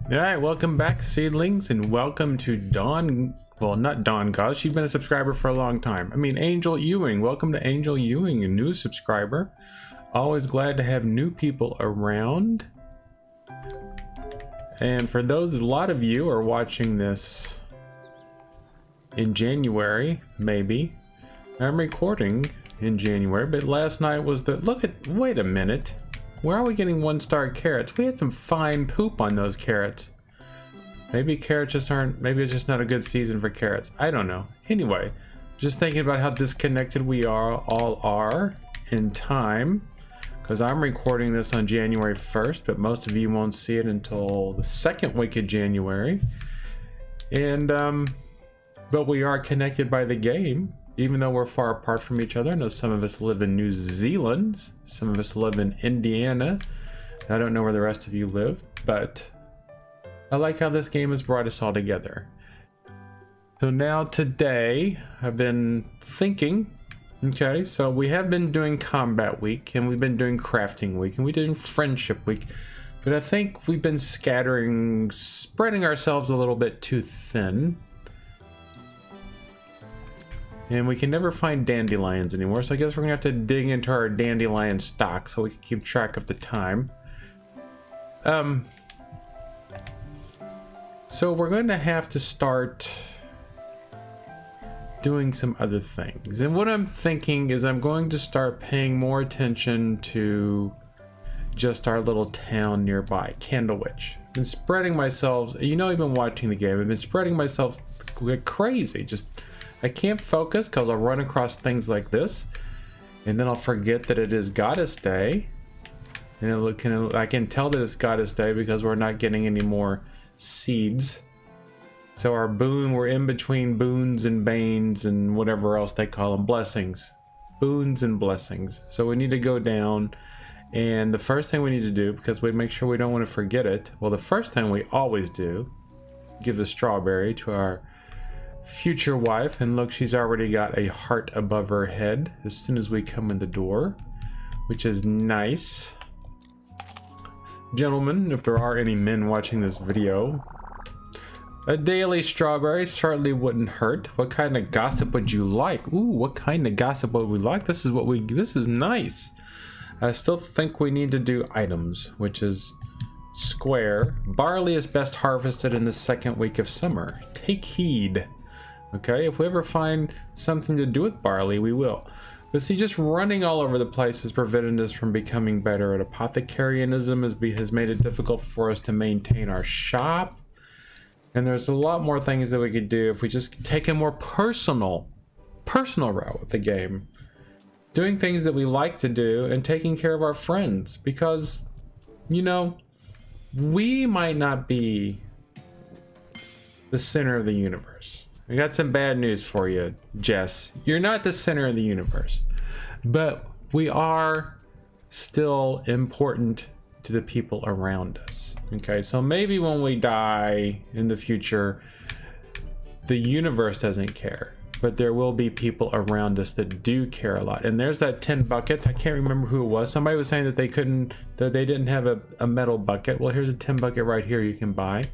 All right, welcome back, seedlings, and welcome to Dawn. Well, not Dawn Gosh. You've been a subscriber for a long time. I mean, Angel Ewing. Welcome to Angel Ewing, a new subscriber. Always glad to have new people around. And for those, a lot of you are watching this in January, maybe. I'm recording in January, but last night was the wait a minute. Where are we getting 1-star carrots? We had some fine poop on those carrots. Maybe carrots just aren't, maybe it's just not a good season for carrots. I don't know. Anyway, just thinking about how disconnected we all are in time. Because I'm recording this on January 1st, but most of you won't see it until the second week of January. And, but we are connected by the game. Even though we're far apart from each other. I know some of us live in New Zealand, some of us live in Indiana. I don't know where the rest of you live, but I like how this game has brought us all together. So now today, I've been thinking, okay, so we have been doing Combat Week, and we've been doing Crafting Week, and we're doing Friendship Week, but I think we've been spreading ourselves a little bit too thin. And we can never find dandelions anymore, so I guess we're gonna have to dig into our dandelion stock so we can keep track of the time. So we're going to have to start doing some other things. And what I'm thinking is I'm going to start paying more attention to just our little town nearby, Candlewich. I've been spreading myself, you know, I've been watching the game, I've been spreading myself like crazy. Just I can't focus because I'll run across things like this, and then I'll forget that it is Goddess Day. And I can tell that it's Goddess Day because we're not getting any more seeds. So our boon, we're in between boons and banes and whatever else they call them, blessings. Boons and blessings. So we need to go down, and the first thing we need to do, because we make sure we don't want to forget it, well, the first thing we always do is give the strawberry to our future wife, and look, she's already got a heart above her head as soon as we come in the door, which is nice. Gentlemen, if there are any men watching this video, a daily strawberry certainly wouldn't hurt. What kind of gossip would you like? Ooh, what kind of gossip would we like? This is nice. I still think we need to do items, which is square. Barley is best harvested in the second week of summer. Take heed. Okay, if we ever find something to do with barley, we will. But see, just running all over the place has prevented us from becoming better at apothecarianism, has made it difficult for us to maintain our shop. And there's a lot more things that we could do if we just take a more personal route with the game. Doing things that we like to do and taking care of our friends. Because, you know, we might not be the center of the universe. I got some bad news for you, Jess. You're not the center of the universe, but we are still important to the people around us. Okay, so maybe when we die in the future, the universe doesn't care, but there will be people around us that do care a lot. And there's that tin bucket. I can't remember who it was. Somebody was saying that they didn't have a metal bucket. Well, here's a tin bucket right here you can buy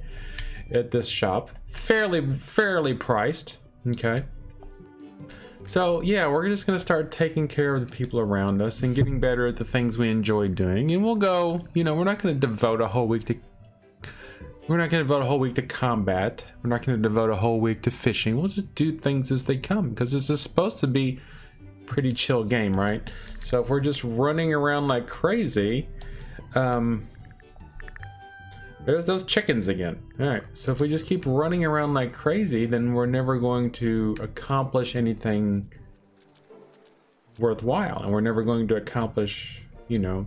at this shop, fairly priced. Okay, so yeah, we're just gonna start taking care of the people around us and getting better at the things we enjoy doing. And we'll go, you know, we're not gonna devote a whole week to combat. We're not gonna devote a whole week to fishing. We'll just do things as they come, because this is supposed to be a pretty chill game, right? So if we're just running around like crazy, there's those chickens again. All right, so if we just keep running around like crazy, then we're never going to accomplish anything worthwhile, and we're never going to accomplish, you know,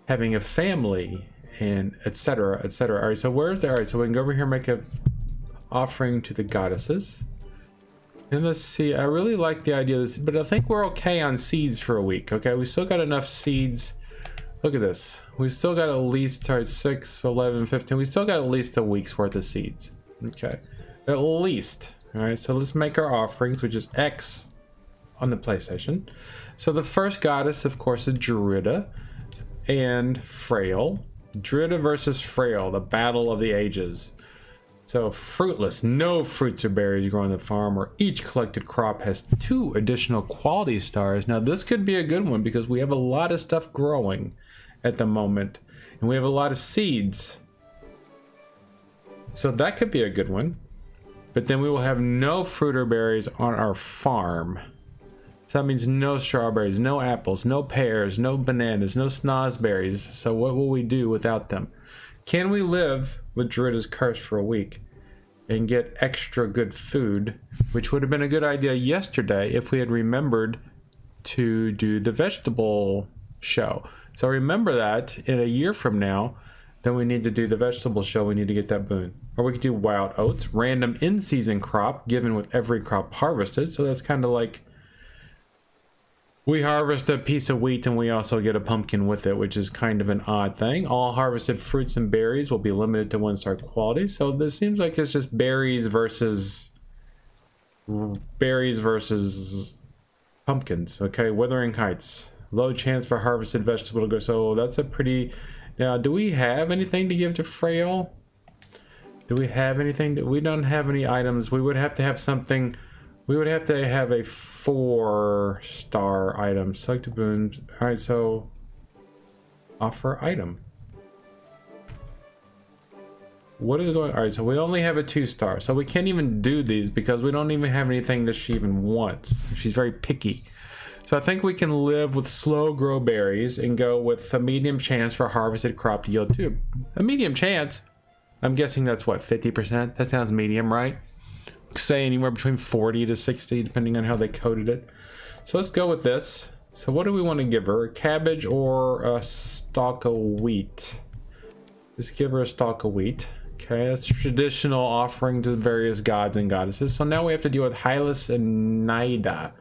having a family and etc, etc. All right, so where's the, all right, so we can go over here and make a offering to the goddesses. And let's see, I really like the idea of this, but I think we're okay on seeds for a week. Okay, we still got enough seeds. Look at this. We've still got at least 6, 11, 15. We still got at least a week's worth of seeds. Okay. At least. Alright, so let's make our offerings, which is X on the PlayStation. So the first goddess, of course, is Druida and Frail. Drita versus Frail, the battle of the ages. So fruitless, no fruits or berries grow on the farm, where each collected crop has 2 additional quality stars. Now this could be a good one because we have a lot of stuff growing at the moment, and we have a lot of seeds. So that could be a good one. But then we will have no fruit or berries on our farm. So that means no strawberries, no apples, no pears, no bananas, no snozberries. So what will we do without them? Can we live with Drita's curse for a week and get extra good food, which would have been a good idea yesterday if we had remembered to do the vegetable show. So remember that in a year from now, then we need to do the vegetable show. We need to get that boon. Or we could do wild oats, random in-season crop given with every crop harvested. So that's kind of like we harvest a piece of wheat and we also get a pumpkin with it, which is kind of an odd thing. All harvested fruits and berries will be limited to 1-star quality. So this seems like it's just berries versus pumpkins. Okay, Wuthering Heights. Low chance for harvested vegetable to go. So that's a pretty... Now, do we have anything to give to Frail? Do we have anything? We don't have any items. We would have to have something... We would have to have a 4-star item. Select a boon. All right, so offer item. What is going? All right, so we only have a 2-star, so we can't even do these because we don't even have anything that she even wants. She's very picky. So I think we can live with slow grow berries and go with a medium chance for harvested crop to yield 2. A medium chance. I'm guessing that's what, 50%? That sounds medium, right? Say anywhere between 40 to 60 depending on how they coded it. So let's go with this. So what do we want to give her? A cabbage or a stalk of wheat? Let's give her a stalk of wheat. Okay, that's traditional offering to various gods and goddesses. So now we have to deal with Hylas and Naida.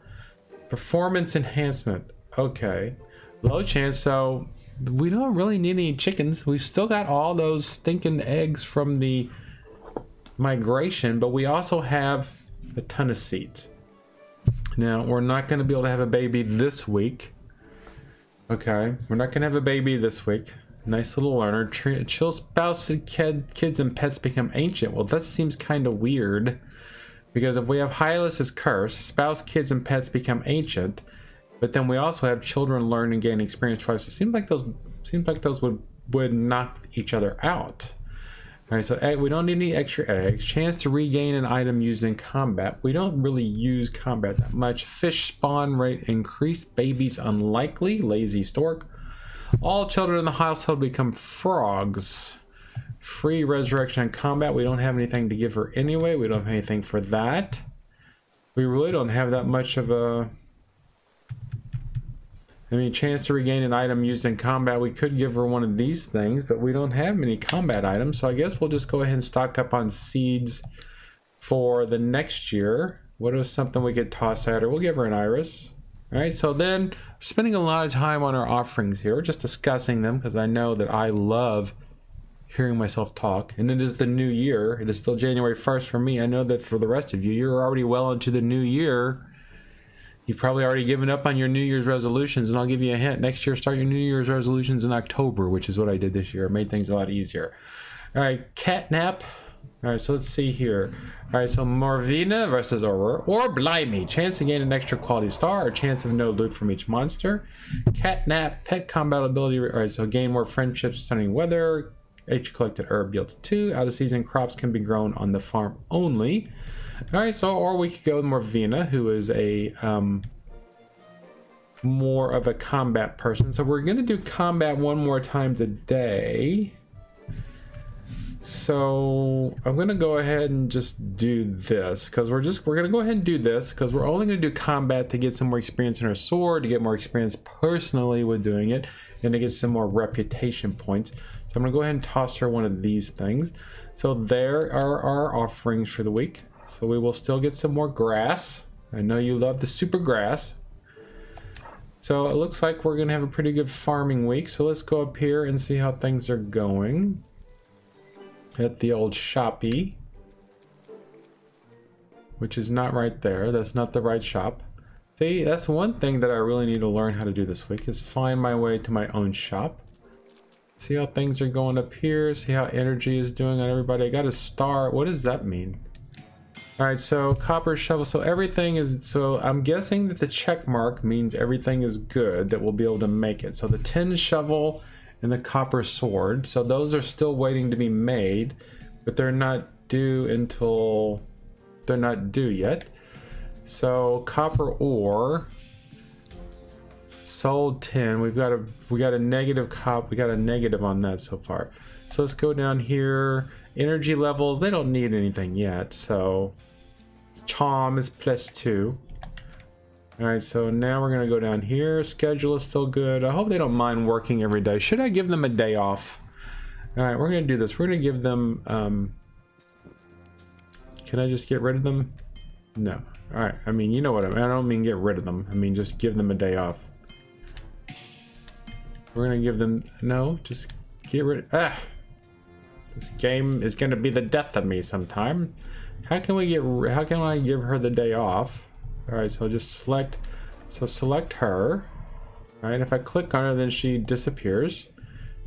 Performance enhancement. Okay, low chance. So we don't really need any chickens. We've still got all those stinking eggs from the migration, but we also have a ton of seeds. Now we're not going to be able to have a baby this week. Okay, we're not going to have a baby this week. Nice little learner. Chill spouse, kids and pets become ancient. Well, that seems kind of weird because if we have Hylas' curse, spouse, kids and pets become ancient, but then we also have children learn and gain experience twice. It seems like those would knock each other out. All right, so we don't need any extra eggs. Chance to regain an item used in combat. We don't really use combat that much. Fish spawn rate increased. Babies unlikely. Lazy stork. All children in the household become frogs. Free resurrection in combat. We don't have anything to give her anyway. We don't have anything for that. We really don't have that much of a... I mean, chance to regain an item used in combat. We could give her one of these things, but we don't have many combat items. So I guess we'll just go ahead and stock up on seeds for the next year. What is something we could toss at her? We'll give her an iris. All right, so then spending a lot of time on our offerings here, just discussing them because I know that I love hearing myself talk. And it is the new year. It is still January 1st for me. I know that for the rest of you, you're already well into the new year. You've probably already given up on your New Year's resolutions, and I'll give you a hint. Next year, start your New Year's resolutions in October, which is what I did this year. It made things a lot easier. All right, catnap. All right, so let's see here. All right, so Morvina versus Aurora. Or Blimey. Chance to gain an extra quality star or chance of no loot from each monster. Catnap, pet combat ability. All right, so gain more friendships, stunning weather. Each collected herb yields 2. Out of season crops can be grown on the farm only. All right, so or we could go with Morvina, who is a more of a combat person. So we're gonna do combat one more time today. So I'm gonna go ahead and just do this because we're gonna go ahead and do this because we're only gonna do combat to get some more experience in our sword, to get more experience personally with doing it, and to get some more reputation points. So I'm gonna go ahead and toss her one of these things. So there are our offerings for the week. So we will still get some more grass. I know you love the super grass. So it looks like we're gonna have a pretty good farming week. So let's go up here and see how things are going at the old shoppy, which is not right there. That's not the right shop. See, that's one thing that I really need to learn how to do this week is find my way to my own shop. See how things are going up here. See how energy is doing on everybody. I got a star. What does that mean? All right, so copper shovel. So everything is, so I'm guessing that the check mark means everything is good, that we'll be able to make it. So the tin shovel and the copper sword. So those are still waiting to be made, but they're not due until, they're not due yet. So copper ore, sold 10. We got a negative we got a negative on that so far. So let's go down here. Energy levels, they don't need anything yet. So charm is +2. All right, so now we're gonna go down here. Schedule is still good. I hope they don't mind working every day. Should I give them a day off? All right, we're gonna do this. We're gonna give them, can I just get rid of them? No. All right, I mean, you know what I mean. I don't mean get rid of them. I mean, just give them a day off. We're gonna give them, no, just get rid of, this game is gonna be the death of me sometime. How can I give her the day off? All right, so just select, select her. All right, if I click on her, then she disappears.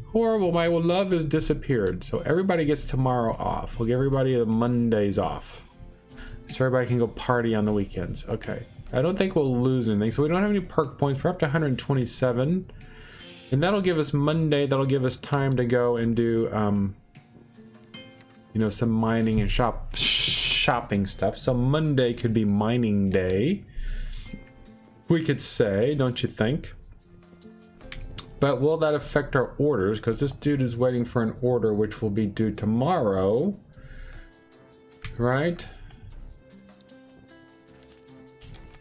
Horrible, my love has disappeared. So everybody gets tomorrow off. We'll give everybody the Mondays off. So everybody can go party on the weekends. Okay, I don't think we'll lose anything. So we don't have any perk points. We're up to 127. And that'll give us Monday, that'll give us time to go and do, you know, some mining and shopping stuff. So Monday could be mining day, we could say, don't you think? But will that affect our orders? Because this dude is waiting for an order which will be due tomorrow, right?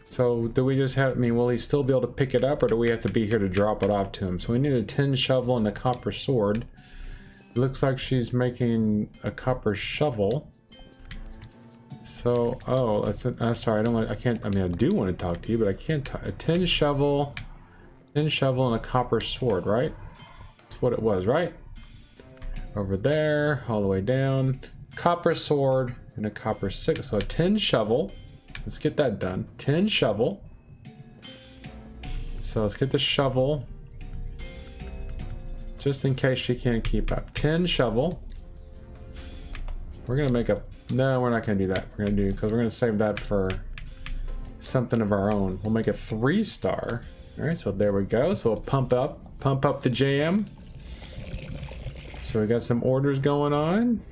So do we just have, I mean, will he still be able to pick it up, or do we have to be here to drop it off to him? So we need a tin shovel and a copper sword. It looks like she's making a copper shovel. So, oh, I'm sorry, I can't, I mean, I do want to talk to you, but I can't talk. A tin shovel and a copper sword, right? That's what it was, right? Over there, all the way down. Copper sword and a copper sickle. So a tin shovel. Let's get that done. Tin shovel. So let's get the shovel. Just in case she can't keep up. Tin shovel. We're gonna make a, no, we're not gonna do that. We're gonna do, because we're gonna save that for something of our own. We'll make a 3-star. All right, so there we go. So we'll pump up the jam. So we got some orders going on.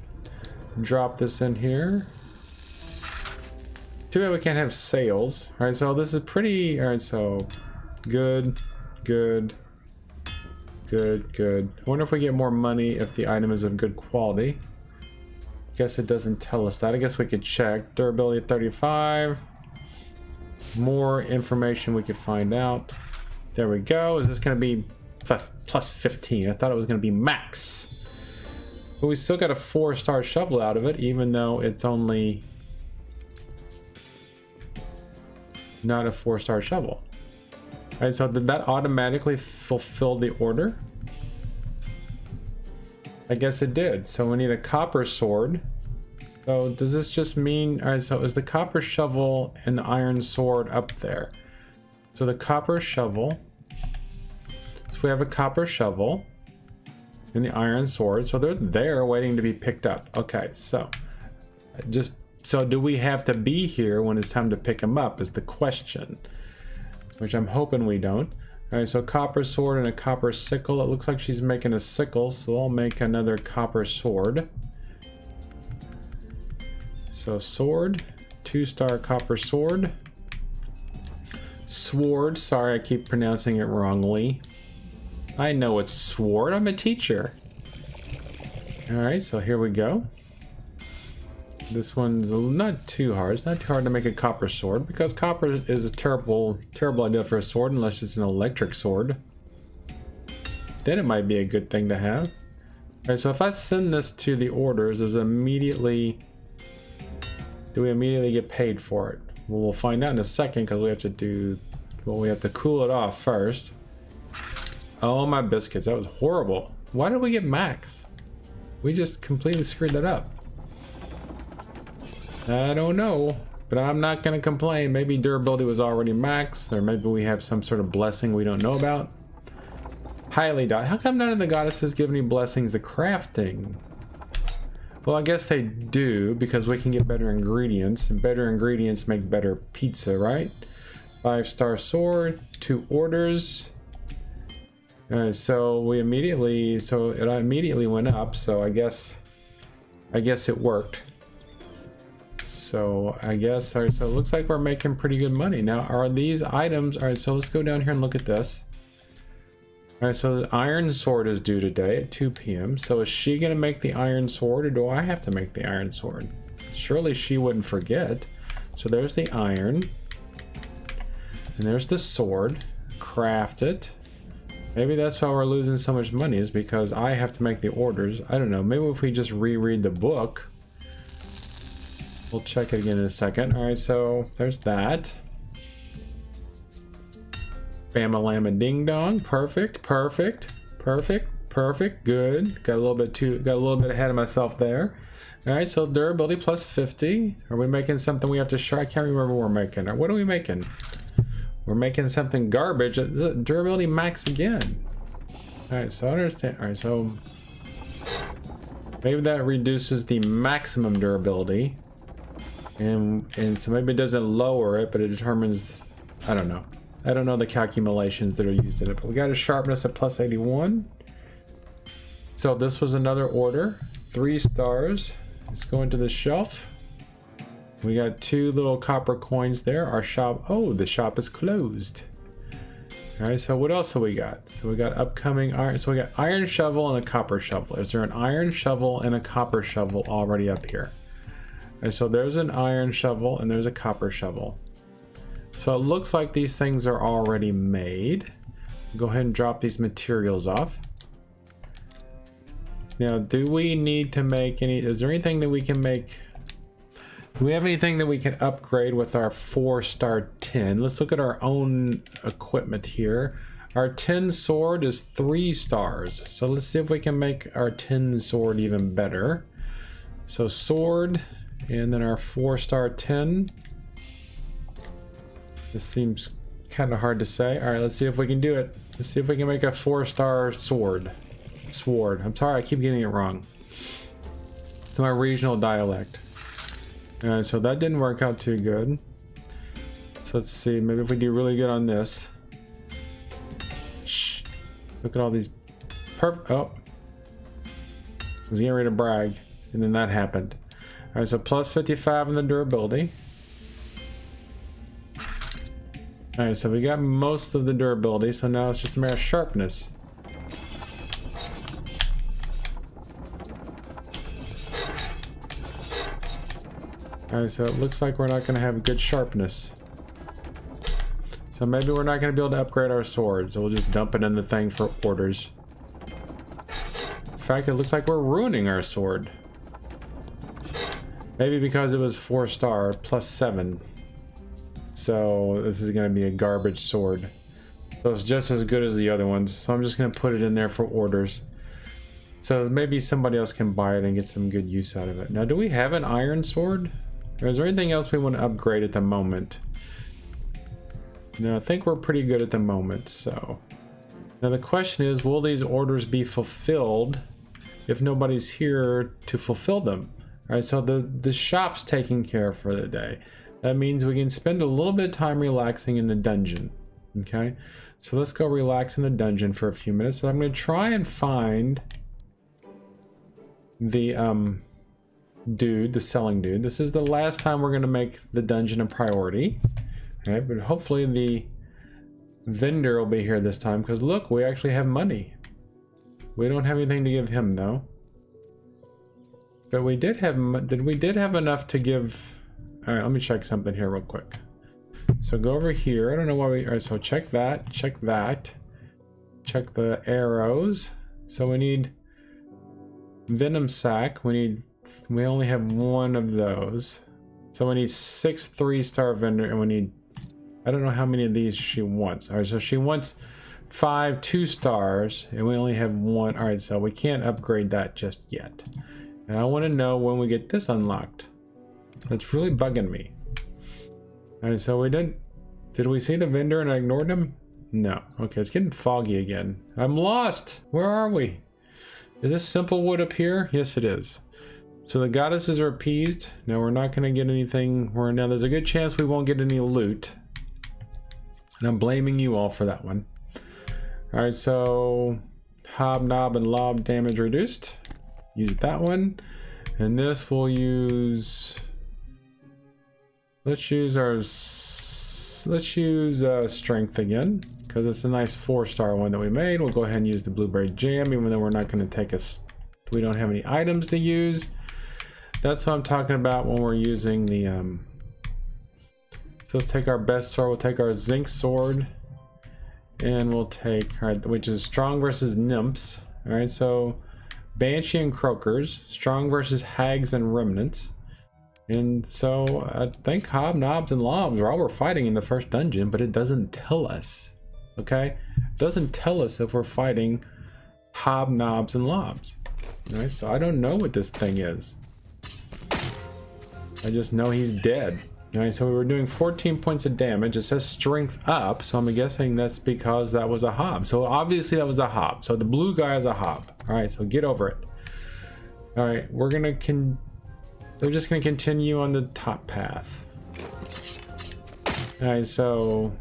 Drop this in here. Too bad we can't have sales. All right, so this is pretty, all right, so good, good, good, good. I wonder if we get more money if the item is of good quality. Guess it doesn't tell us that. I guess we could check. Durability 35. More information we could find out. There we go. Is this gonna be plus 15? I thought it was gonna be max. But we still got a 4-star shovel out of it, even though it's only not a 4-star shovel. All right, so did that automatically fulfill the order? I guess it did. So we need a copper sword. So does this just mean, all right, so is the copper shovel and the iron sword up there? So the copper shovel, so we have a copper shovel and the iron sword. So they're there waiting to be picked up. Okay, so just, so do we have to be here when it's time to pick them up is the question, which I'm hoping we don't. All right, so copper sword and a copper sickle. It looks like she's making a sickle, so I'll make another copper sword. So sword, 2-star copper sword. Sword, sorry, I keep pronouncing it wrongly. I know it's sword, I'm a teacher. All right, so here we go. This one's not too hard. It's not too hard to make a copper sword, because copper is a terrible idea for a sword unless it's an electric sword. Then it might be a good thing to have. All right, so if I send this to the orders, do we immediately get paid for it? Well, we'll find out in a second, because we have to do, well, we have to cool it off first. Oh my biscuits, that was horrible. Why did we get max? We just completely screwed that up. I don't know, but I'm not gonna complain. Maybe durability was already max, or maybe we have some sort of blessing we don't know about. Highly doubt. How come none of the goddesses give any blessings to crafting? Well, I guess they do, because we can get better ingredients, and better ingredients make better pizza, right? 5-star sword, 2 orders. So it immediately went up, so I guess it worked. So I guess, all right, so it looks like we're making pretty good money. Now, are these items, all right, so let's go down here and look at this. All right, so the iron sword is due today at 2 p.m. So is she gonna make the iron sword, or do I have to make the iron sword? Surely she wouldn't forget. So there's the iron. And there's the sword. Craft it. Maybe that's why we're losing so much money, is because I have to make the orders. I don't know, maybe if we just reread the book. We'll check it again in a second. All right, so there's that. Bama-lama ding dong. Perfect, perfect, perfect, perfect. Good. Got a little bit ahead of myself there. All right, so durability plus 50. Are we making something we have to share? I can't remember what we're making. What are we making? We're making something garbage. Durability max again. All right, so I understand. All right, so maybe that reduces the maximum durability, and so maybe it doesn't lower it, but it determines. I don't know. I don't know the calculations that are used in it, but we got a sharpness at plus 81. So this was another order, 3 stars. Let's go into the shelf. We got 2 little copper coins there. Our shop, oh, the shop is closed. All right, so what else have we got? So we got upcoming iron, so we got iron shovel and a copper shovel. Is there an iron shovel and a copper shovel already up here? And so there's an iron shovel and there's a copper shovel. So it looks like these things are already made. Go ahead and drop these materials off. Now, do we need to make any, is there anything that we can make? Do we have anything that we can upgrade with our 4-star tin? Let's look at our own equipment here. Our tin sword is 3 stars. So let's see if we can make our tin sword even better. So sword, and then our 4-star tin. This seems kind of hard to say. All right, let's see if we can do it. Let's see if we can make a 4-star sword. I'm sorry, I keep getting it wrong. It's my regional dialect. So that didn't work out too good. So let's see, maybe if we do really good on this. Shh. Look at all these. Oh. I was getting ready to brag, and then that happened. All right, so plus 55 in the durability. All right, so we got most of the durability, so now it's just a matter of sharpness. All right, so it looks like we're not going to have good sharpness. So maybe we're not going to be able to upgrade our sword, so we'll just dump it in the thing for orders. In fact, it looks like we're ruining our sword. Maybe because it was 4-star plus 7. So this is going to be a garbage sword. So it's just as good as the other ones. So I'm just going to put it in there for orders. So maybe somebody else can buy it and get some good use out of it. Now, do we have an iron sword? Or is there anything else we want to upgrade at the moment? No, I think we're pretty good at the moment. So now the question is, will these orders be fulfilled if nobody's here to fulfill them? All right, so the shop's taken care of for the day. That means we can spend a little bit of time relaxing in the dungeon. Okay, so let's go relax in the dungeon for a few minutes. So I'm going to try and find the dude, the selling dude. This is the last time we're going to make the dungeon a priority. All right, but hopefully the vendor will be here this time, because look, we actually have money. We don't have anything to give him though. But we did have enough to give. All right, let me check something here real quick. So go over here. I don't know why we. All right, so check that. Check that. Check the arrows. So we need venom sac. We only have 1 of those. So we need 6 3-star vendor, and we need. I don't know how many of these she wants. All right, so she wants 5 2-stars, and we only have 1. All right, so we can't upgrade that just yet. And I want to know when we get this unlocked. That's really bugging me. All right, so we did we see the vendor and I ignored him? No. Okay, it's getting foggy again. I'm lost. Where are we? Is this simple wood up here? Yes, it is. So the goddesses are appeased. Now we're not going to get anything. Now there's a good chance we won't get any loot. And I'm blaming you all for that one. Alright, so hobnob and lob damage reduced. Use that one. And this we'll use... Let's use strength again, because it's a nice 4-star one that we made. We'll go ahead and use the blueberry jam, even though we're not going to take we don't have any items to use. That's what I'm talking about when we're using the so let's take our best sword. We'll take our zinc sword, and we'll take, which is strong versus nymphs. All right, so banshee and croakers, strong versus hags and remnants. And so I think hobnobs and lobs are all we're fighting in the first dungeon, but it doesn't tell us. Okay, it doesn't tell us if we're fighting hobnobs and lobs. All right, so I don't know what this thing is. I just know he's dead. All right, so we were doing 14 points of damage. It says strength up, so I'm guessing that's because that was a hob. So obviously that was a hob. So the blue guy is a hob. All right, so get over it. All right, we're just gonna continue on the top path. All right, so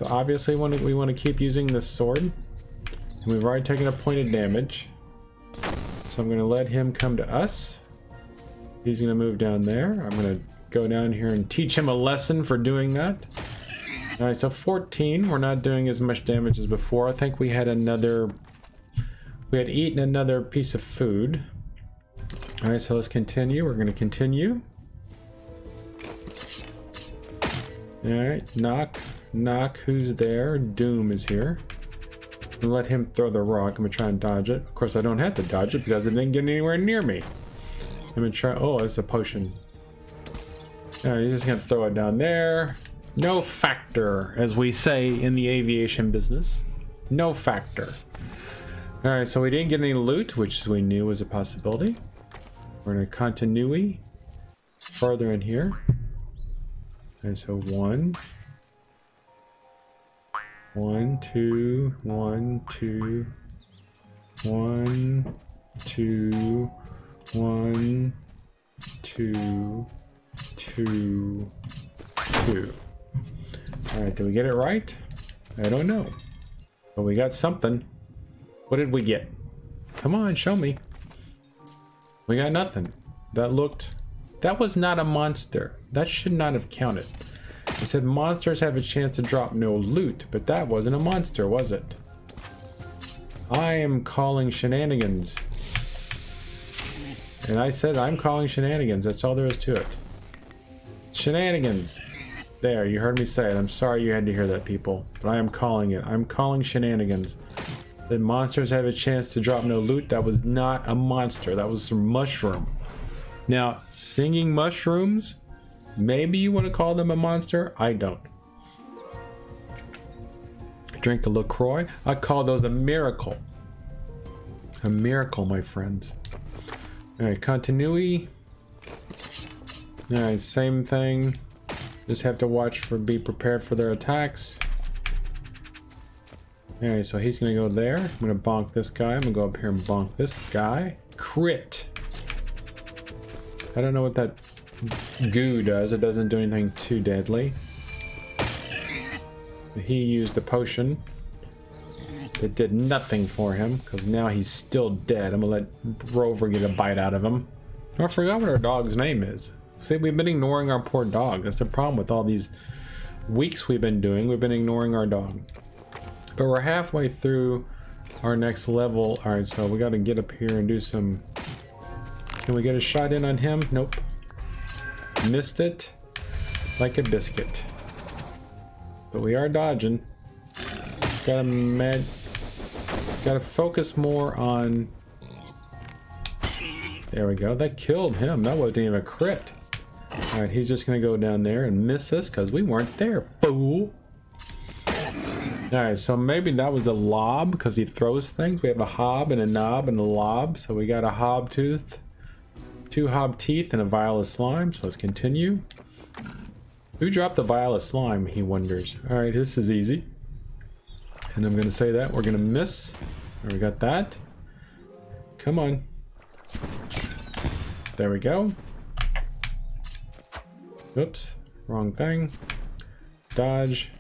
obviously we want to keep using this sword, and we've already taken a point of damage. So I'm gonna let him come to us. He's gonna move down there. I'm gonna go down here and teach him a lesson for doing that. All right, so 14. We're not doing as much damage as before. I think we had eaten another piece of food. All right, so let's continue. We're gonna continue. All right, knock. Who's there? Doom is here. And let him throw the rock. I'm gonna try and dodge it. Of course, I don't have to dodge it because it didn't get anywhere near me. I'm gonna try. Oh, it's a potion. All right, he's just gonna throw it down there. No factor, as we say in the aviation business. No factor. All right, so we didn't get any loot, which we knew was a possibility. We're gonna continue further in here. And so 1, 2, 1, 2, 1, 2, 1, 2, 2, 2. All right, did we get it right? I don't know, but we got something. What did we get? Come on, show me. We got nothing. That was not a monster. That should not have counted. It said monsters have a chance to drop no loot, but that wasn't a monster, was it? I am calling shenanigans. And I said I'm calling shenanigans. That's all there is to it. Shenanigans. There, you heard me say it. I'm sorry you had to hear that, people. But I am calling it. I'm calling shenanigans. The monsters have a chance to drop no loot. That was not a monster. That was some mushroom. Now, singing mushrooms, maybe you want to call them a monster. I don't. Drink the LaCroix. I call those a miracle. A miracle, my friends. All right, continuity. All right, same thing. Just have to be prepared for their attacks. Alright, so he's gonna go there. I'm gonna bonk this guy. I'm gonna go up here and bonk this guy. Crit. I don't know what that goo does. It doesn't do anything too deadly. He used a potion. It did nothing for him, because now he's still dead. I'm gonna let Rover get a bite out of him. Oh, I forgot what our dog's name is. See, we've been ignoring our poor dog. That's the problem with all these weeks we've been doing. We've been ignoring our dog. But we're halfway through our next level. All right, so we got to get up here and do some... Can we get a shot in on him? Nope. Missed it like a biscuit. But we are dodging. Gotta focus more on... There we go. That killed him. That wasn't even a crit. All right, he's just gonna go down there and miss us because we weren't there, fool. All right, so maybe that was a lob because he throws things. We have a hob and a knob and a lob. So we got a hob tooth, 2 hob teeth, and a vial of slime. So let's continue. Who dropped the vial of slime, he wonders. Alright, this is easy. And I'm gonna say that. We're gonna miss. There, we got that. Come on. There we go. Oops, wrong thing. Dodge.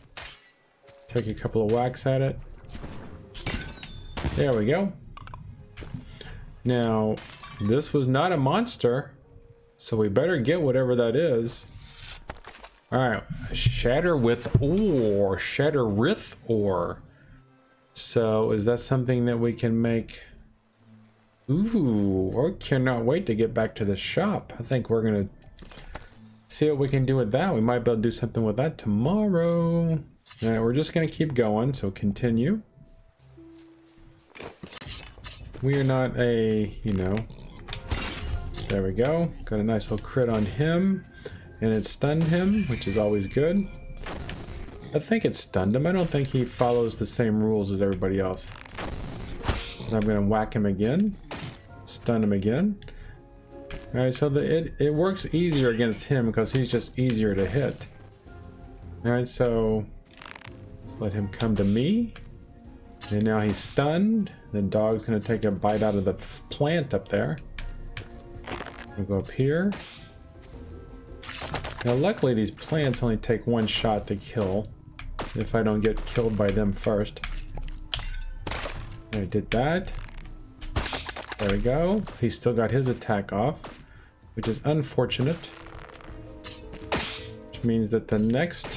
Take a couple of whacks at it. There we go. Now, this was not a monster, so we better get whatever that is. Alright, shatter with ore. Shatter with ore. So, is that something that we can make? Ooh, I cannot wait to get back to the shop. I think we're gonna see what we can do with that. We might be able to do something with that tomorrow. Alright, we're just gonna keep going, so continue. We are not a, you know, there we go. Got a nice little crit on him, and it stunned him, which is always good. I think it stunned him. I don't think he follows the same rules as everybody else. And I'm gonna whack him again, stun him again. All right, so it works easier against him because he's just easier to hit. All right, so let's let him come to me. And now he's stunned. The dog's gonna take a bite out of the plant up there. We'll go up here. Now luckily these plants only take one shot to kill if I don't get killed by them first. I did that. There we go. He's still got his attack off, which is unfortunate. Which means that the next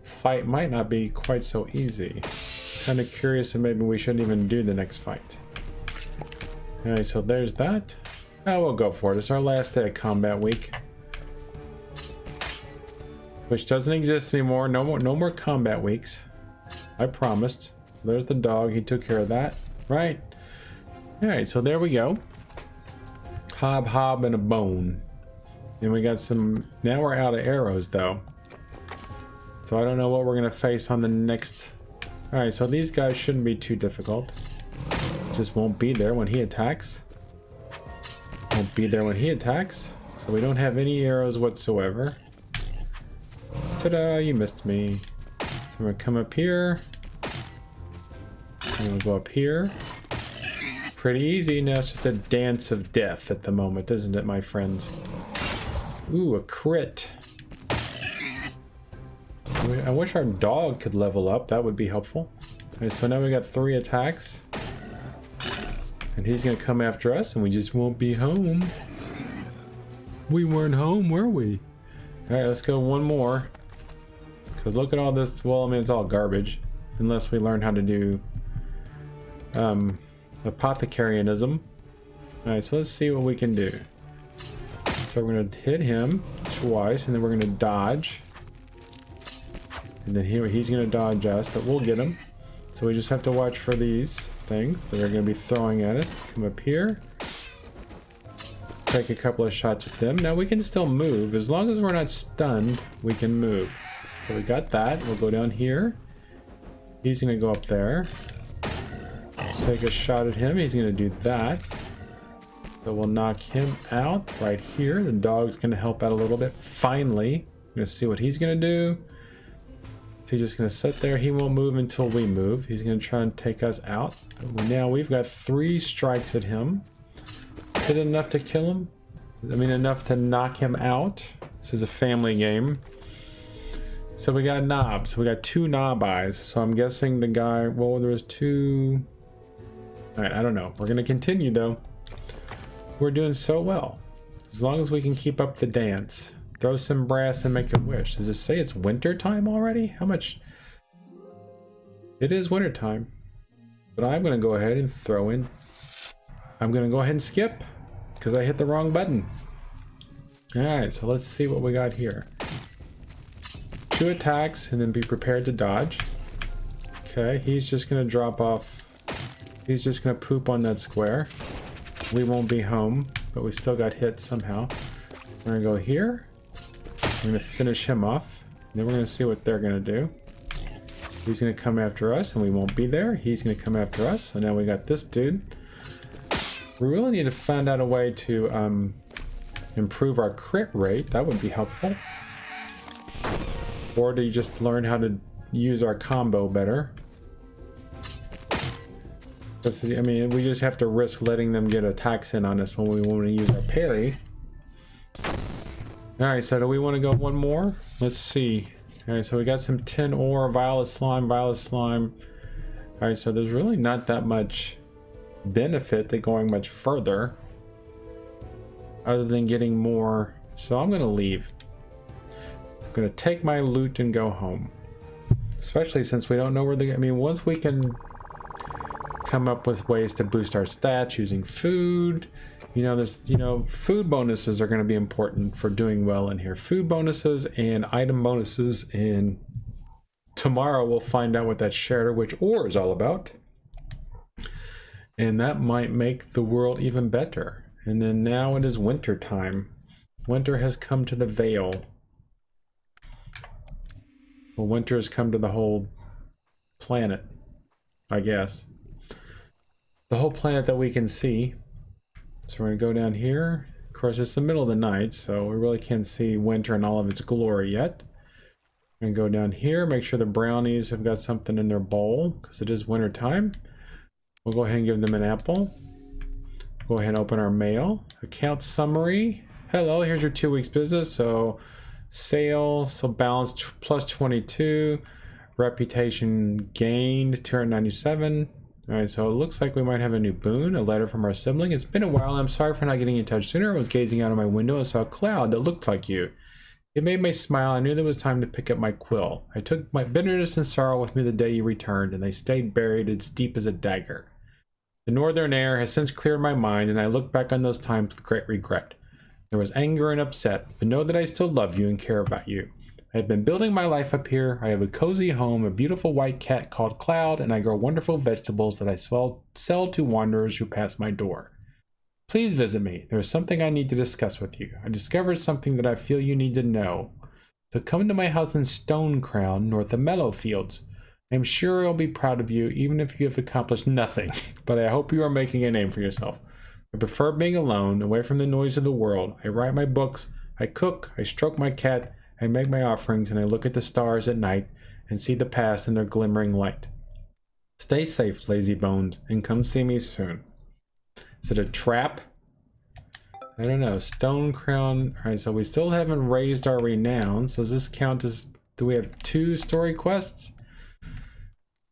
fight might not be quite so easy. Kind of curious, and maybe we shouldn't even do the next fight. Alright, so there's that. Oh, we'll go for it. It's our last day of combat week, which doesn't exist anymore. No more combat weeks. I promised. There's the dog. He took care of that, right? Alright, so there we go. Hob, hob, and a bone. And we got some. Now we're out of arrows, though. So I don't know what we're gonna face on the next. Alright, so these guys shouldn't be too difficult. Just won't be there when he attacks. Won't be there when he attacks. So we don't have any arrows whatsoever. Ta-da, you missed me. So I'm gonna come up here. I'm gonna go up here. Pretty easy. Now it's just a dance of death at the moment, isn't it, my friends? Ooh, a crit. I wish our dog could level up. That would be helpful. Okay, so now we got 3 attacks. And he's gonna come after us, and we just won't be home. We weren't home, were we? Alright, let's go one more. Because look at all this. Well, I mean, it's all garbage. Unless we learn how to do apothecarianism. Alright, so let's see what we can do. So we're gonna hit him twice, and then we're gonna dodge. And then here he's gonna dodge us, but we'll get him. So we just have to watch for these things that are gonna be throwing at us. Come up here. Take a couple of shots at them. Now we can still move. As long as we're not stunned, we can move. So we got that. We'll go down here. He's gonna go up there. Take a shot at him. He's gonna do that. So we'll knock him out right here. The dog's gonna help out a little bit. Finally, I'm gonna see what he's gonna do. He's just gonna sit there. He won't move until we move. He's gonna try and take us out. But now we've got 3 strikes at him. Is it enough to kill him? I mean, enough to knock him out. This is a family game. So we got knobs. We got 2 knob eyes. So I'm guessing the guy. Well, there was 2. All right, I don't know. We're gonna continue though. We're doing so well. As long as we can keep up the dance. Throw some brass and make a wish. Does it say it's winter time already? How much? It is winter time. But I'm going to go ahead and throw in. I'm going to go ahead and skip because I hit the wrong button. Alright, so let's see what we got here. 2 attacks and then be prepared to dodge. Okay, he's just going to drop off. He's just going to poop on that square. We won't be home, but we still got hit somehow. We're going to go here. We're going to finish him off. Then we're going to see what they're going to do. He's going to come after us, and we won't be there. He's going to come after us, and now we got this dude. We really need to find out a way to improve our crit rate. That would be helpful. Or do you just learn how to use our combo better? I mean, we just have to risk letting them get attacks in on us when we want to use our parry. Alright, so do we want to go one more? Let's see. Alright, so we got some tin ore, violet slime, violet slime. Alright, so there's really not that much benefit to going much further other than getting more. So I'm going to leave. I'm going to take my loot and go home. Especially since we don't know where I mean, once we can come up with ways to boost our stats using food, you know, food bonuses are going to be important for doing well in here. Food bonuses and item bonuses, and tomorrow we'll find out what that Shatter Witch ore is all about, and that might make the world even better. And then now it is winter time. Winter has come to the Vale. Well, winter has come to the whole planet, I guess. The whole planet that we can see. So we're going to go down here. Of course, it's the middle of the night, so we really can't see winter in all of its glory yet. We're going to go down here, make sure the brownies have got something in their bowl, because it is winter time. We'll go ahead and give them an apple. Go ahead and open our mail. Account summary. Hello, here's your 2 weeks business. So sale, so balance plus 22. Reputation gained 297. Alright, so it looks like we might have a new boon, a letter from our sibling. It's been a while, and I'm sorry for not getting in touch sooner. I was gazing out of my window and saw a cloud that looked like you. It made me smile. I knew there was time to pick up my quill. I took my bitterness and sorrow with me the day you returned, and they stayed buried as deep as a dagger. The northern air has since cleared my mind, and I look back on those times with great regret. There was anger and upset, but know that I still love you and care about you. I have been building my life up here. I have a cozy home, a beautiful white cat called Cloud, and I grow wonderful vegetables that I sell to wanderers who pass my door. Please visit me. There is something I need to discuss with you. I discovered something that I feel you need to know. So come to my house in Stone Crown, north of Mellowfields. I am sure I'll be proud of you, even if you have accomplished nothing. But I hope you are making a name for yourself. I prefer being alone, away from the noise of the world. I write my books, I cook, I stroke my cat, I make my offerings, and I look at the stars at night and see the past in their glimmering light. Stay safe, lazy bones, and come see me soon. Is it a trap? I don't know. Stone Crown. Alright, so we still haven't raised our renown. So does this count as... do we have 2 story quests?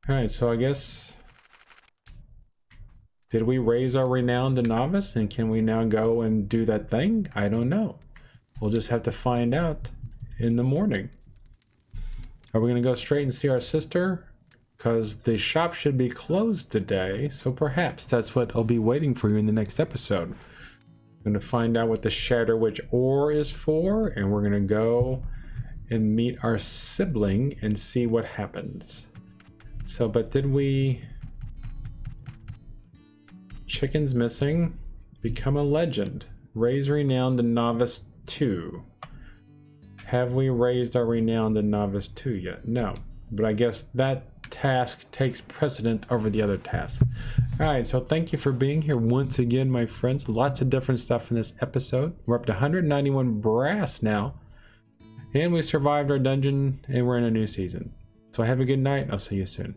Alright, so I guess... did we raise our renown to novice? And can we now go and do that thing? I don't know. We'll just have to find out in the morning. Are we going to go straight and see our sister? Because the shop should be closed today, so perhaps that's what will be waiting for you in the next episode. I'm going to find out what the Shatter Witch ore is for, and we're going to go and meet our sibling and see what happens. So, but did we... Chicken's missing. Become a legend. Raise renown to novice 2. Have we raised our renown to novice 2 yet? No. But I guess that task takes precedent over the other task. Alright, so thank you for being here once again, my friends. Lots of different stuff in this episode. We're up to 191 brass now. And we survived our dungeon, and we're in a new season. So have a good night. I'll see you soon.